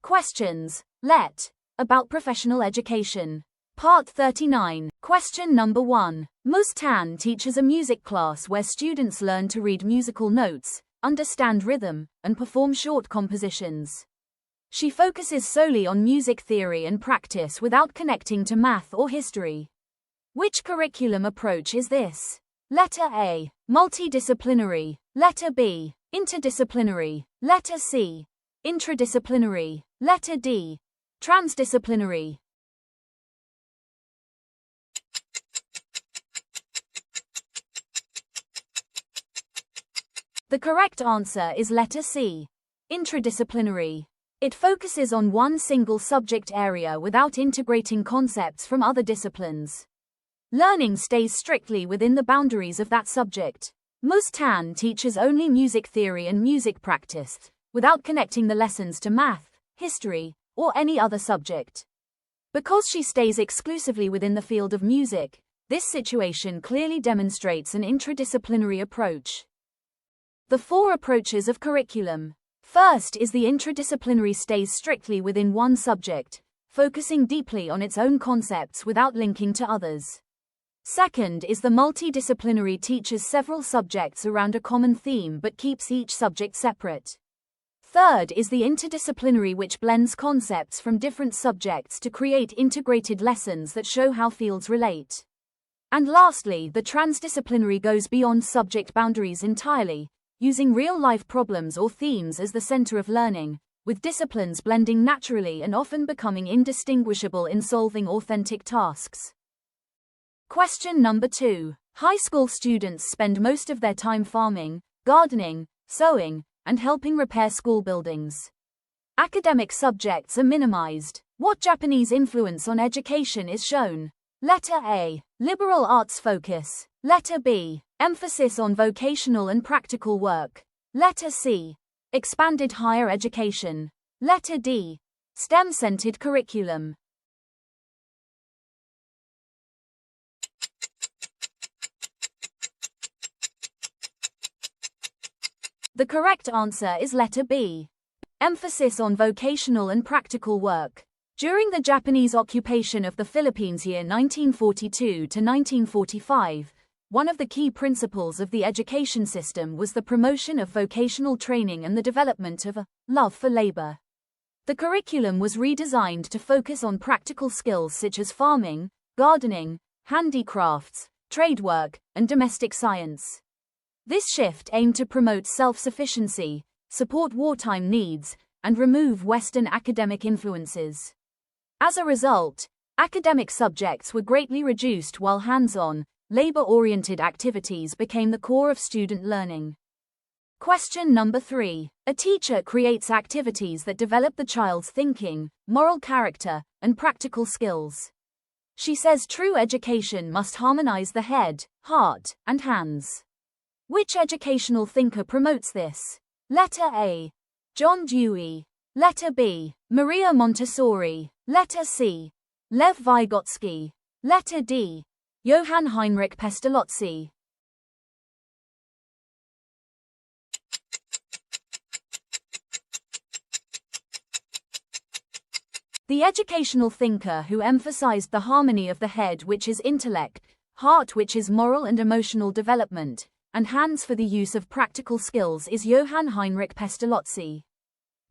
Questions. Let. About professional education. Part 39. Question number 1. Mustan teaches a music class where students learn to read musical notes, understand rhythm, and perform short compositions. She focuses solely on music theory and practice without connecting to math or history. Which curriculum approach is this? Letter A. Multidisciplinary. Letter B. Interdisciplinary. Letter C. Intradisciplinary. Letter D. Transdisciplinary. The correct answer is letter C. Intradisciplinary. It focuses on one single subject area without integrating concepts from other disciplines. Learning stays strictly within the boundaries of that subject. Mustan teaches only music theory and music practice, without connecting the lessons to math, history, or any other subject. Because she stays exclusively within the field of music, this situation clearly demonstrates an intradisciplinary approach. The 4 approaches of curriculum. First is the intradisciplinary stays strictly within one subject, focusing deeply on its own concepts without linking to others. Second is the multidisciplinary teaches several subjects around a common theme but keeps each subject separate. Third is the interdisciplinary which blends concepts from different subjects to create integrated lessons that show how fields relate. And lastly, the transdisciplinary goes beyond subject boundaries entirely, using real-life problems or themes as the center of learning, with disciplines blending naturally and often becoming indistinguishable in solving authentic tasks. Question number 2. High school students spend most of their time farming, gardening, sewing, and helping repair school buildings. Academic subjects are minimized. What Japanese influence on education is shown? Letter A. Liberal arts focus. Letter B. Emphasis on vocational and practical work. Letter C. Expanded higher education. Letter D. STEM-centered curriculum. The correct answer is letter B. Emphasis on vocational and practical work. During the Japanese occupation of the Philippines year 1942 to 1945, one of the key principles of the education system was the promotion of vocational training and the development of a love for labor. The curriculum was redesigned to focus on practical skills such as farming, gardening, handicrafts, trade work, and domestic science. This shift aimed to promote self-sufficiency, support wartime needs, and remove Western academic influences. As a result, academic subjects were greatly reduced while hands-on, labor-oriented activities became the core of student learning. Question number 3. A teacher creates activities that develop the child's thinking, moral character, and practical skills. She says true education must harmonize the head, heart, and hands. Which educational thinker promotes this? Letter A. John Dewey. Letter B. Maria Montessori. Letter C. Lev Vygotsky. Letter D. Johann Heinrich Pestalozzi. The educational thinker who emphasized the harmony of the head, which is intellect, heart, which is moral and emotional development, and hands for the use of practical skills is Johann Heinrich Pestalozzi.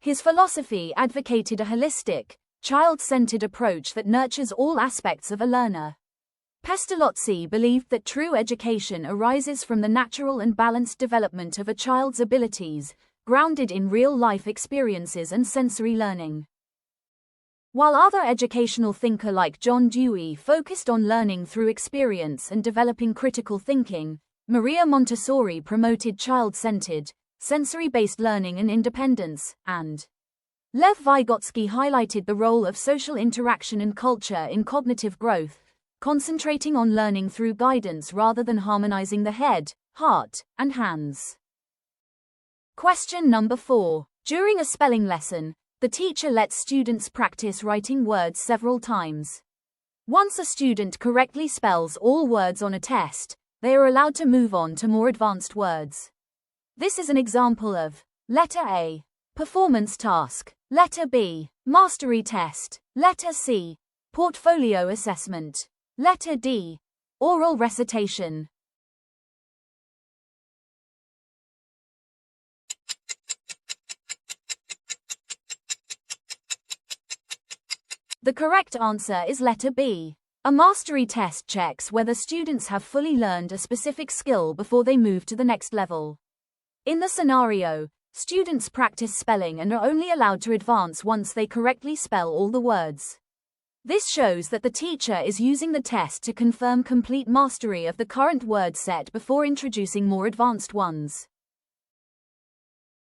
His philosophy advocated a holistic, child-centered approach that nurtures all aspects of a learner. Pestalozzi believed that true education arises from the natural and balanced development of a child's abilities, grounded in real-life experiences and sensory learning. While other educational thinkers like John Dewey focused on learning through experience and developing critical thinking, Maria Montessori promoted child-centered, sensory-based learning and independence, and Lev Vygotsky highlighted the role of social interaction and culture in cognitive growth, concentrating on learning through guidance rather than harmonizing the head, heart, and hands. Question number 4. During a spelling lesson, the teacher lets students practice writing words several times. Once a student correctly spells all words on a test, they are allowed to move on to more advanced words. This is an example of letter A. Performance task. Letter B. Mastery test. Letter C. Portfolio assessment. Letter D. Oral recitation. The correct answer is letter B. A mastery test checks whether students have fully learned a specific skill before they move to the next level. In the scenario, students practice spelling and are only allowed to advance once they correctly spell all the words. This shows that the teacher is using the test to confirm complete mastery of the current word set before introducing more advanced ones.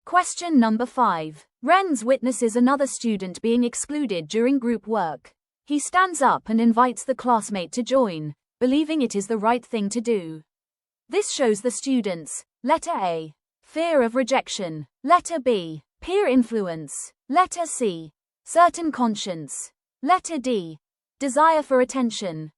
Question number 5. Renz witnesses another student being excluded during group work. He stands up and invites the classmate to join, believing it is the right thing to do. This shows the students: letter A. Fear of rejection. Letter B. Peer influence. Letter C. Certain conscience. Letter D. Desire for attention.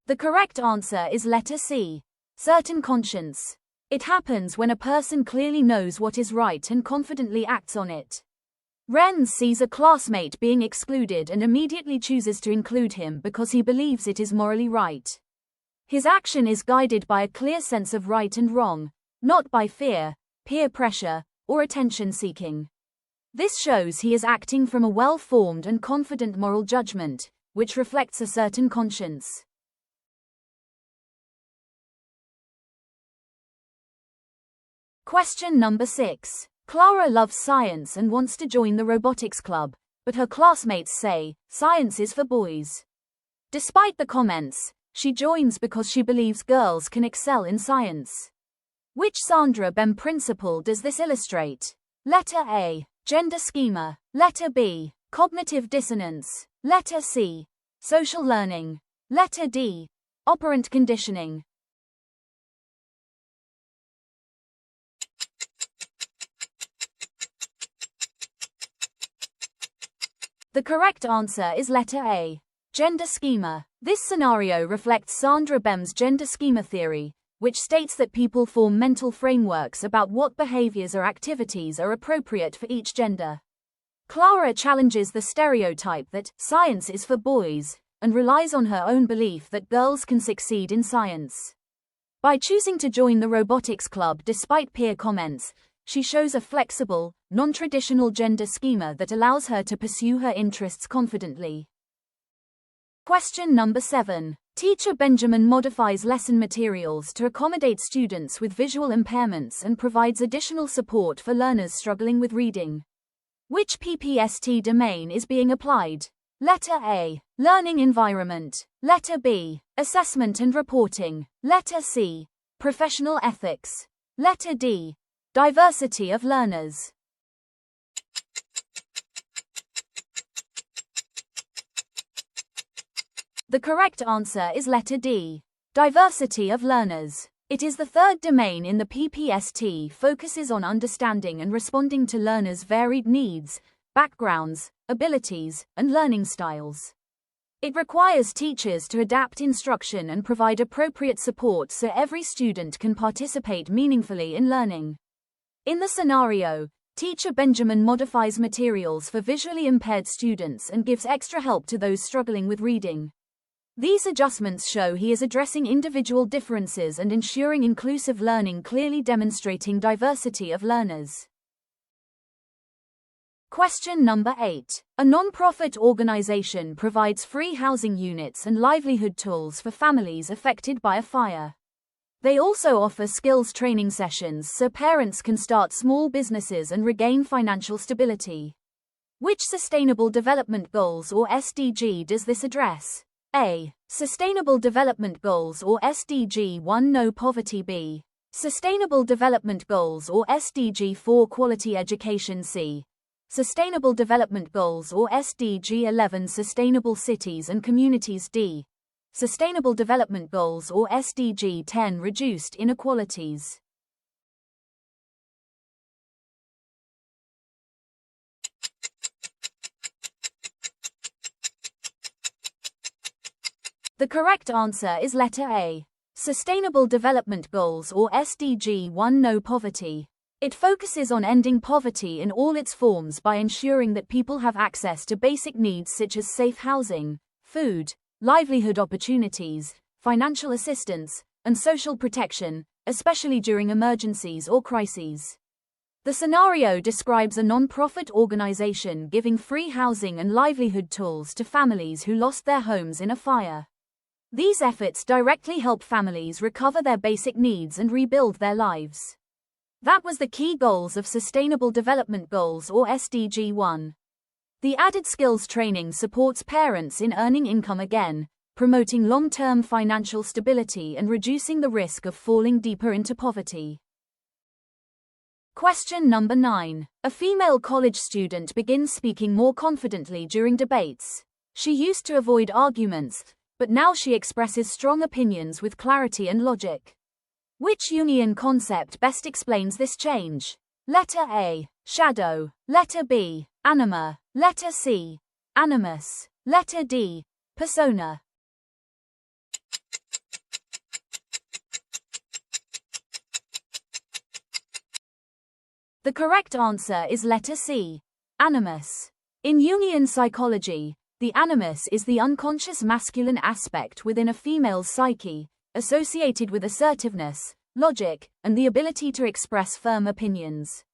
The correct answer is letter C. Certain conscience. It happens when a person clearly knows what is right and confidently acts on it. Renz sees a classmate being excluded and immediately chooses to include him because he believes it is morally right. His action is guided by a clear sense of right and wrong, not by fear, peer pressure, or attention-seeking. This shows he is acting from a well-formed and confident moral judgment, which reflects a certain conscience. Question number 6. Clara loves science and wants to join the robotics club, but her classmates say, science is for boys. Despite the comments, she joins because she believes girls can excel in science. Which Sandra Bem principle does this illustrate? Letter A. Gender schema. Letter B. Cognitive dissonance. Letter C. Social learning. Letter D. Operant conditioning. The correct answer is letter A. Gender schema. This scenario reflects Sandra Bem's gender schema theory, which states that people form mental frameworks about what behaviors or activities are appropriate for each gender. Clara challenges the stereotype that science is for boys, and relies on her own belief that girls can succeed in science. By choosing to join the robotics club despite peer comments, she shows a flexible, non-traditional gender schema that allows her to pursue her interests confidently. Question number 7. Teacher Benjamin modifies lesson materials to accommodate students with visual impairments and provides additional support for learners struggling with reading. Which PPST domain is being applied? Letter A. Learning environment. Letter B. Assessment and reporting. Letter C. Professional ethics. Letter D. Diversity of learners. The correct answer is letter D. Diversity of learners. It is the third domain in the PPST, focuses on understanding and responding to learners' varied needs, backgrounds, abilities, and learning styles. It requires teachers to adapt instruction and provide appropriate support so every student can participate meaningfully in learning. In the scenario, teacher Benjamin modifies materials for visually impaired students and gives extra help to those struggling with reading. These adjustments show he is addressing individual differences and ensuring inclusive learning, clearly demonstrating diversity of learners. Question number 8. A non-profit organization provides free housing units and livelihood tools for families affected by a fire. They also offer skills training sessions so parents can start small businesses and regain financial stability. Which Sustainable Development Goals or SDG does this address? A. Sustainable Development Goals or SDG 1 No Poverty. B. Sustainable Development Goals or SDG 4 Quality Education. C. Sustainable Development Goals or SDG 11 Sustainable Cities and Communities. D. Sustainable Development Goals or SDG 10 Reduced Inequalities. The correct answer is letter A. Sustainable Development Goals or SDG 1 No Poverty. It focuses on ending poverty in all its forms by ensuring that people have access to basic needs such as safe housing, food, livelihood opportunities, financial assistance, and social protection, especially during emergencies or crises. The scenario describes a non-profit organization giving free housing and livelihood tools to families who lost their homes in a fire. These efforts directly help families recover their basic needs and rebuild their lives. That was the key goals of Sustainable Development Goals or SDG 1. The added skills training supports parents in earning income again, promoting long-term financial stability and reducing the risk of falling deeper into poverty. Question number 9. A female college student begins speaking more confidently during debates. She used to avoid arguments, but now she expresses strong opinions with clarity and logic. Which Jungian concept best explains this change? Letter A. Shadow. Letter B. Anima. Letter C. Animus. Letter D. Persona. The correct answer is letter C. Animus. In Jungian psychology, the animus is the unconscious masculine aspect within a female's psyche, associated with assertiveness, logic, and the ability to express firm opinions.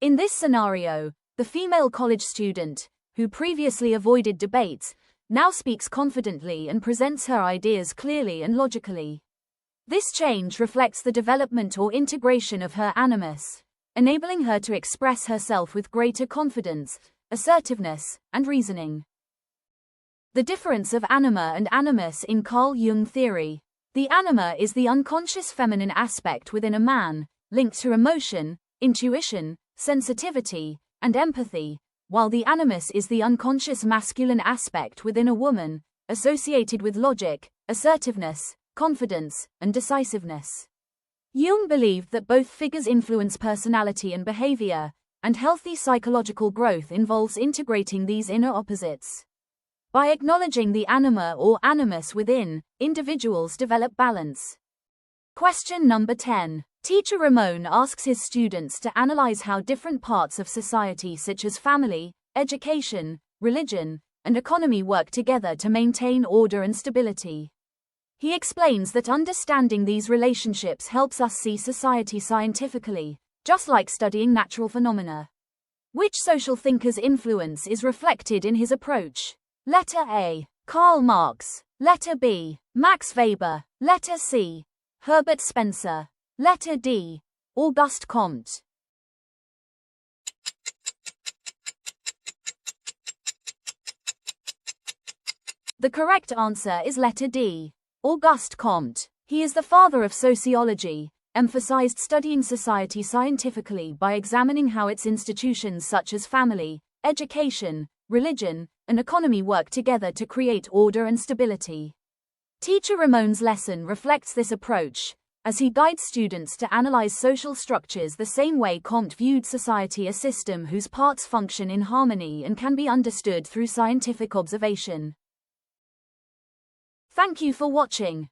In this scenario, the female college student, who previously avoided debates, now speaks confidently and presents her ideas clearly and logically. This change reflects the development or integration of her animus, enabling her to express herself with greater confidence, assertiveness, and reasoning. The difference of anima and animus in Carl Jung theory. The anima is the unconscious feminine aspect within a man, linked to emotion, intuition, sensitivity, and empathy, while the animus is the unconscious masculine aspect within a woman, associated with logic, assertiveness, confidence, and decisiveness. Jung believed that both figures influence personality and behavior, and healthy psychological growth involves integrating these inner opposites. By acknowledging the anima or animus within, individuals develop balance. Question number 10. Teacher Ramon asks his students to analyze how different parts of society such as family, education, religion, and economy work together to maintain order and stability. He explains that understanding these relationships helps us see society scientifically, just like studying natural phenomena. Which social thinker's influence is reflected in his approach? Letter A. Karl Marx. Letter B. Max Weber. Letter C. Herbert Spencer. Letter D. Auguste Comte. The correct answer is letter D. Auguste Comte. He is the father of sociology, emphasized studying society scientifically by examining how its institutions such as family, education, religion, and economy work together to create order and stability. Teacher Ramon's lesson reflects this approach, as he guides students to analyze social structures the same way Comte viewed society, a system whose parts function in harmony and can be understood through scientific observation. Thank you for watching.